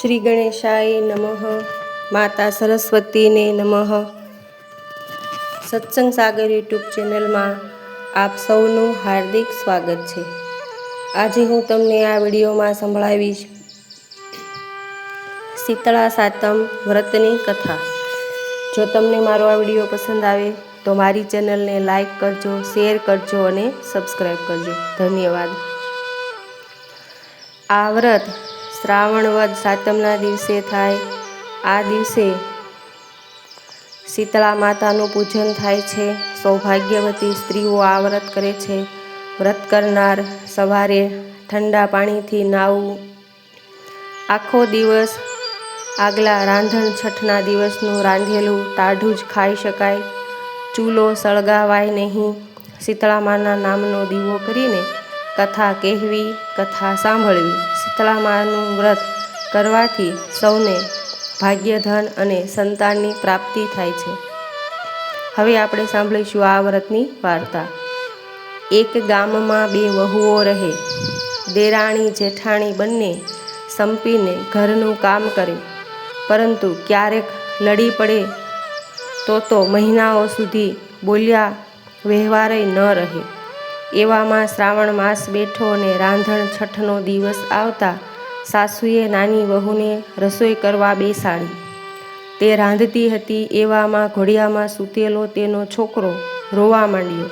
શ્રી ગણેશાય નમઃ. માતા સરસ્વતીને નમઃ. સત્સંગ સાગર યુટ્યુબ ચેનલમાં આપ સૌનું હાર્દિક સ્વાગત છે. આજે હું તમને આ વિડીયોમાં સંભળાવીશ શીતળા સાતમ વ્રતની કથા. જો તમને મારો આ વિડીયો પસંદ આવે તો મારી ચેનલને લાઈક કરજો, શેર કરજો અને સબસ્ક્રાઈબ કરજો. ધન્યવાદ. આ વ્રત શ્રાવણ વદ સાતમના દિવસે થાય. આ દિવસે શીતળા માતાનું પૂજન થાય છે. સૌભાગ્યવતી સ્ત્રીઓ આ વ્રત કરે છે. વ્રત કરનાર સવારે ઠંડા પાણીથી નાહવું, આખો દિવસ આગલા રાંધણ છઠના દિવસનું રાંધેલું ટાઢું જ ખાઈ શકાય. ચૂલો સળગાવાય નહીં. શીતળા માના નામનો દીવો કરીને કથા કહેવી, કથા સાંભળવી. શીતળા માનું વ્રત કરવાથી સૌને ભાગ્યધન અને સંતાનની પ્રાપ્તિ થાય છે. હવે આપણે સાંભળીશું આ વ્રતની વાર્તા. એક ગામમાં બે વહુઓ રહે. દેરાણી જેઠાણી બંને સંપીને ઘરનું કામ કરે, પરંતુ ક્યારેક લડી પડે તો મહિનાઓ સુધી બોલ્યા વ્યવહારે ન રહે. એવામાં શ્રાવણ માસ બેઠો અને રાંધણ છઠનો દિવસ આવતા સાસુએ નાની વહુને રસોઈ કરવા બેસાડી. તે રાંધતી હતી એવામાં ઘોડિયામાં સૂતેલો તેનો છોકરો રોવા માંડ્યો.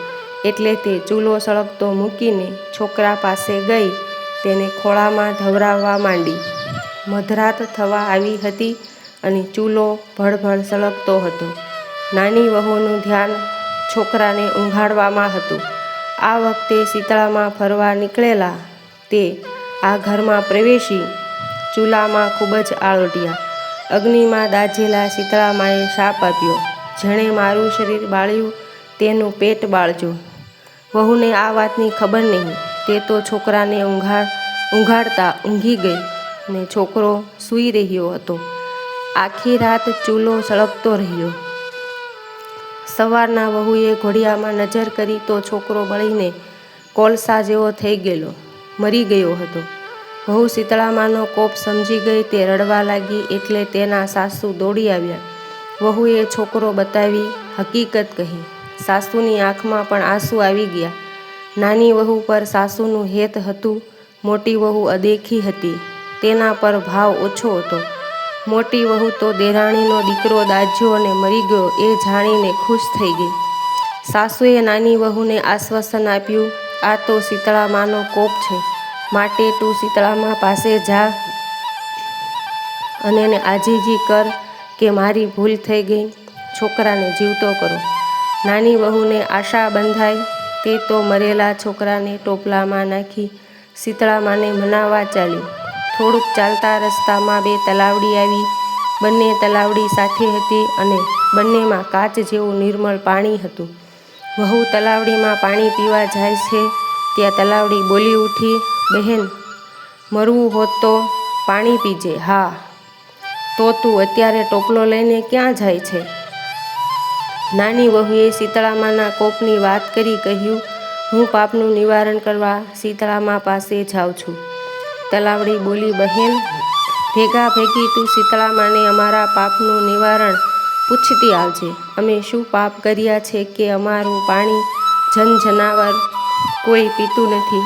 એટલે તે ચૂલો સળગતો મૂકીને છોકરા પાસે ગઈ તેને ખોળામાં ધવરાવવા માંડી. મધરાત થવા આવી હતી અને ચૂલો ભળભળ સળગતો હતો. નાની વહુનું ધ્યાન છોકરાને ઊંઘાડવામાં હતું. આ વખતે શીતળામાં ફરવા નીકળેલા તે આ ઘરમાં પ્રવેશી ચૂલામાં ખૂબ જ આળોટ્યા. અગ્નિમાં દાઝેલા શીતળામાએ શાપ આપ્યો, જેણે મારું શરીર બાળ્યું તેનું પેટ બાળજો. વહુને આ વાતની ખબર નહીં. તે તો છોકરાને ઊંઘાડતા ઊંઘી ગઈ ને છોકરો સૂઈ રહ્યો હતો. આખી રાત ચૂલો સળગતો રહ્યો. સવારના વહુએ ઘોડિયામાં નજર કરી તો છોકરો બળીને કોલસા જેવો થઈ ગયેલો, મરી ગયો હતો. વહુ શીતળામાનો કોપ સમજી ગઈ. તે રડવા લાગી એટલે તેના સાસુ દોડી આવ્યા. વહુએ છોકરો બતાવી હકીકત કહી. સાસુની આંખમાં પણ આંસુ આવી ગયા. નાની વહુ પર સાસુનું હેત હતું. મોટી વહુ અદેખી હતી, તેના પર ભાવ ઓછો હતો. મોટી વહુ તો દેરાણીનો દીકરો દાઝ્યો અને મરી ગયો એ જાણીને ખુશ થઈ ગઈ. સાસુએ નાની વહુને આશ્વાસન આપ્યું, આ તો શીતળામાનો કોપ છે, માટે તું શીતળામા પાસે જા અને એને આજીજી કર કે મારી ભૂલ થઈ ગઈ, છોકરાને જીવતો કરો. નાની વહુને આશા બંધાઈ. તે તો મરેલા છોકરાને ટોપલામાં નાખી શીતળામાને મનાવવા ચાલી. થોડુંક ચાલતા રસ્તામાં બે તલાવડી આવી. બંને તલાવડી સાથે હતી અને બંનેમાં કાચ જેવું નિર્મળ પાણી હતું. વહુ તલાવડીમાં પાણી પીવા જાય છે ત્યાં તલાવડી બોલી ઉઠી, બહેન, મરવું હોત તો પાણી પીજે. હા, તો તું અત્યારે ટોપલો લઈને ક્યાં જાય છે? નાની વહુએ શીતળામાના કોપની વાત કરી કહ્યું, હું પાપનું નિવારણ કરવા શીતળામા પાસે જાઉં છું. તલાવડી બોલી, બહેન, ભેગા ભેગી તું શીતળામાને અમારા પાપનું નિવારણ પૂછતી આવજે. અમે શું પાપ કર્યા છે કે અમારું પાણી જનાવર કોઈ પીતું નથી?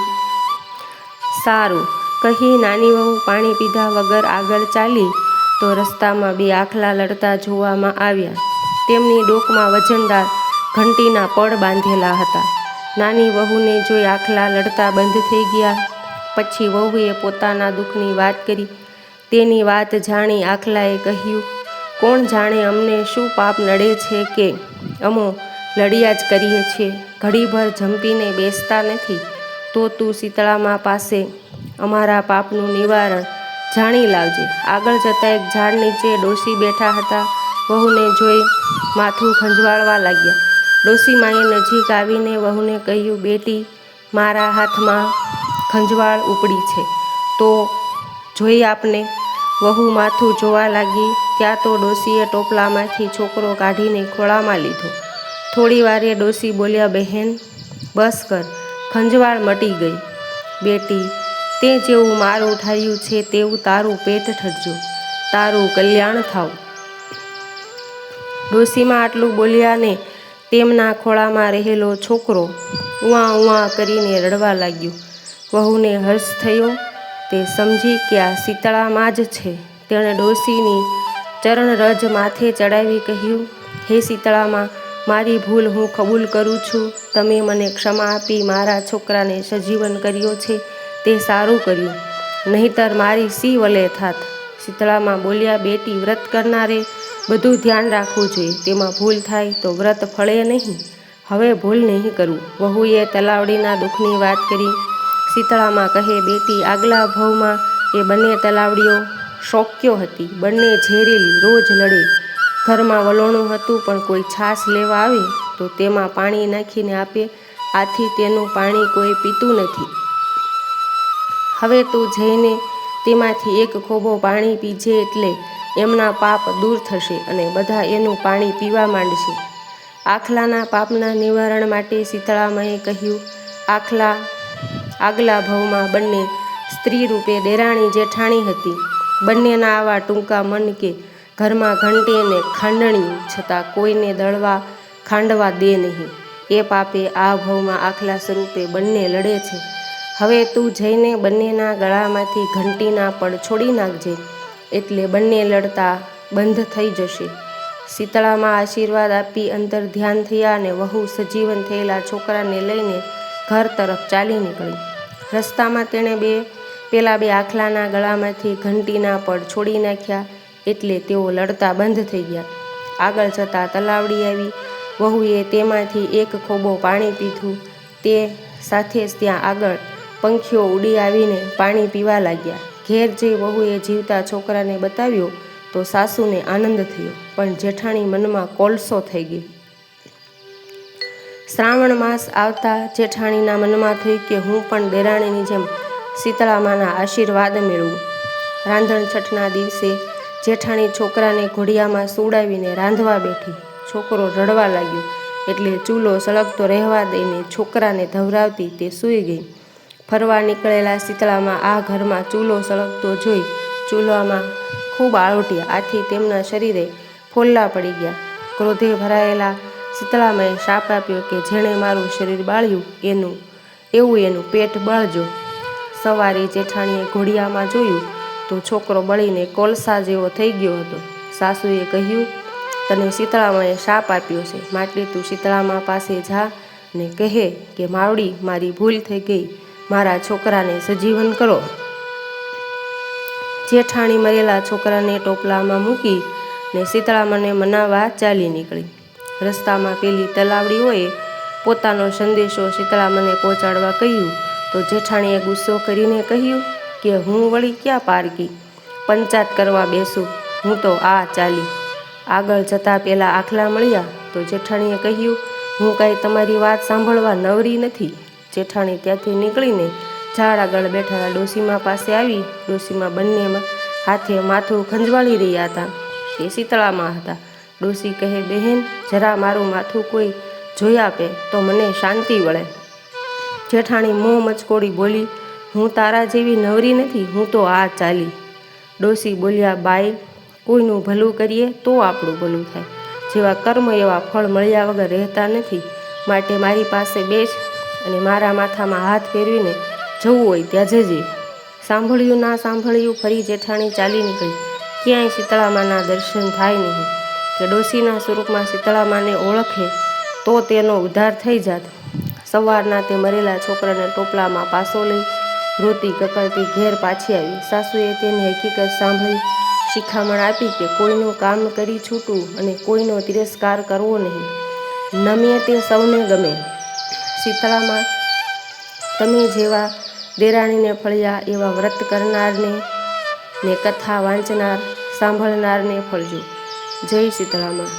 સારું, કહી નાની વહુ પાણી પીધા વગર આગળ ચાલી તો રસ્તામાં બે આખલા લડતા જોવામાં આવ્યા. તેમની ડોકમાં વજનદાર ઘંટીના પડ બાંધેલા હતા. નાની વહુને જોઈ આખલા લડતા બંધ થઈ ગયા. પછી વહુએ પોતાના દુઃખની વાત કરી. તેની વાત જાણી આખલાએ કહ્યું, કોણ જાણે અમને શું પાપ નડે છે કે અમો લડ્યા જ કરીએ છીએ, ઘડીભર જંપીને બેસતા નથી. તો તું શીતળામા પાસે અમારા પાપનું નિવારણ જાણી લાવજે. આગળ જતાં એક ઝાડ નીચે ડોશી બેઠા હતા. વહુને જોઈ માથું ખંજવાળવા લાગ્યા. ડોશીમાએ નજીક આવીને વહુને કહ્યું, બેટી, મારા હાથમાં ખંજવાળ ઉપડી છે તો જોઈ આપને. વહુ માથું જોવા લાગી ત્યાં તો ડોશીએ ટોપલામાંથી છોકરો કાઢીને ખોળામાં લીધો. થોડી વારે ડોશી બોલ્યા, બહેન, બસ કર, ખંજવાળ મટી ગઈ. બેટી, તે જેવું મારું ઠર્યું છે તેવું તારું પેટ ઠરજો, તારું કલ્યાણ થાવ. ડોશીમાં આટલું બોલ્યા ને તેમના ખોળામાં રહેલો છોકરો ઉવા ઉવા કરીને રડવા લાગ્યો. વહુને હર્ષ થયો. તે સમજી કે આ શીતળામાં જ છે. તેણે ડોશીની ચરણરજ માથે ચડાવી કહ્યું, હે શીતળામાં, મારી ભૂલ હું કબૂલ કરું છું. તમે મને ક્ષમા આપી મારા છોકરાને સજીવન કર્યો છે તે સારું કર્યું, નહીંતર મારી સી વલે થાત. શીતળામાં બોલ્યા, બેટી, વ્રત કરનારે બધું ધ્યાન રાખવું જોઈએ. તેમાં ભૂલ થાય તો વ્રત ફળે નહીં. હવે ભૂલ નહીં કરું. વહુએ તલાવડીના દુઃખની વાત કરી. શીતળામાં કહે, બેટી, આગલા ભવમાં એ બંને તલાવડીઓ શોક્યો હતી. બંને ઝેરેલી, રોજ લડે. ઘરમાં વલોણું હતું, પણ કોઈ છાશ લેવા આવે તો તેમાં પાણી નાખીને આપે. આથી તેનું પાણી કોઈ પીતું નથી. હવે તું જઈને તેમાંથી એક ખોબો પાણી પીજે, એટલે એમના પાપ દૂર થશે અને બધા એનું પાણી પીવા માંડશે. આખલાના પાપના નિવારણ માટે શીતળામાએ કહ્યું, આગલા ભવમાં બંને સ્ત્રી રૂપે દેરાણી જેઠાણી હતી. બંનેના આવા ટૂંકા મન કે ઘરમાં ઘંટી અને ખાંડણિયું, છતાં કોઈને દળવા ખાંડવા દે નહીં. એ પાપે આ ભવમાં આખલા સ્વરૂપે બંને લડે છે. હવે તું જઈને બંનેના ગળામાંથી ઘંટીના પડ છોડી નાખજે, એટલે બંને લડતા બંધ થઈ જશે. શીતળામાં આશીર્વાદ આપી અંતર ધ્યાન થયા અને વહુ સજીવન થયેલા છોકરાને લઈને ઘર તરફ ચાલી નીકળી. રસ્તામાં તેણે પેલા બે આખલાના ગળામાંથી ઘંટીના પડ છોડી નાખ્યા, એટલે તેઓ લડતા બંધ થઈ ગયા. આગળ જતાં તલાવડી આવી. વહુએ તેમાંથી એક ખોબો પાણી પીધું. તે સાથે જ ત્યાં આગળ પંખીઓ ઉડી આવીને પાણી પીવા લાગ્યા. ઘેર જઈ વહુએ જીવતા છોકરાને બતાવ્યો તો સાસુને આનંદ થયો, પણ જેઠાણી મનમાં કોલસો થઈ ગઈ. શ્રાવણ માસ આવતા જેઠાણીના મનમાં થયું કે હું પણ દેરાણીની જેમ શીતળામાના આશીર્વાદ મેળવું. રાંધણ છઠના દિવસે જેઠાણી છોકરાને ઘોડિયામાં સુવડાવીને રાંધવા બેઠી. છોકરો રડવા લાગ્યો, એટલે ચૂલો સળગતો રહેવા દઈને છોકરાને ધવરાવતી તે સૂઈ ગઈ. ફરવા નીકળેલા શીતળામાં આ ઘરમાં ચૂલો સળગતો જોઈ ચૂલામાં ખૂબ આળોટ્યા. આથી તેમના શરીરે ફોલ્લા પડી ગયા. ક્રોધે ભરાયેલા શીતળામાએ શાપ આપ્યો કે જેણે મારું શરીર બાળ્યું એનું પેટ બાળજો. સવારે જેઠાણીએ ઘોડિયામાં જોયું તો છોકરો બળીને કોલસા જેવો થઈ ગયો હતો. સાસુએ કહ્યું, તને શીતળામાએ શાપ આપ્યો છે, માટે તું શીતળામા પાસે જા ને કહે કે માવડી, મારી ભૂલ થઈ ગઈ, મારા છોકરાને સજીવન કરો. જેઠાણી મરેલા છોકરાને ટોપલામાં મૂકી ને શીતળામાને મનાવવા ચાલી નીકળી. રસ્તામાં પેલી તલાવડીઓએ પોતાનો સંદેશો શીતળામાને પહોંચાડવા કહ્યું તો જેઠાણીએ ગુસ્સો કરીને કહ્યું કે હું વળી ક્યાં પારકી પંચાત કરવા બેસું, હું તો આ ચાલી. આગળ જતાં પેલા આખલા મળ્યા તો જેઠાણીએ કહ્યું, હું કાંઈ તમારી વાત સાંભળવા નવરી નથી. જેઠાણી ત્યાંથી નીકળીને ઝાડ આગળ બેઠેલા ડોશીમા પાસે આવી. ડોશીમા બંનેમાં હાથે માથું ખંજવાળી રહ્યા હતા. તે શીતળામાં હતા. ડોશી કહે, બહેન, જરા મારું માથું કોઈ જોઈ આપે તો મને શાંતિ વળે. જેઠાણી મોં મચકોડી બોલી, હું તારા જેવી નવરી નથી, હું તો આ ચાલી. ડોશી બોલ્યા, બાઈ, કોઈનું ભલું કરીએ તો આપણું ભલું થાય. જેવા કર્મ એવા ફળ મળ્યા વગર રહેતા નથી. માટે મારી પાસે બેસ અને મારા માથામાં હાથ ફેરવીને જવું હોય ત્યાં જજે. સાંભળ્યું ના સાંભળ્યું, ફરી જેઠાણી ચાલી નીકળી. ક્યાંય શીતળામાના દર્શન થાય નહીં. કે ડોશીના સ્વરૂપમાં શીતળામાને ઓળખે તો તેનો ઉદ્ધાર થઈ જાત. સવારના તે મરેલા છોકરાને ટોપલામાં પાસો લઈ રોતી કકળતી ઘેર પાછી આવી. સાસુએ તેની હકીકત સાંભળી શિખામણ આપી કે કોઈનું કામ કરી છૂટવું અને કોઈનો તિરસ્કાર કરવો નહીં. નમે તે સૌને ગમે. શીતળામાં, તમે જેવા દેરાણીને ફળ્યા એવા વ્રત કરનારને ને કથા વાંચનાર સાંભળનારને ફળજો. જય શીતળામાં.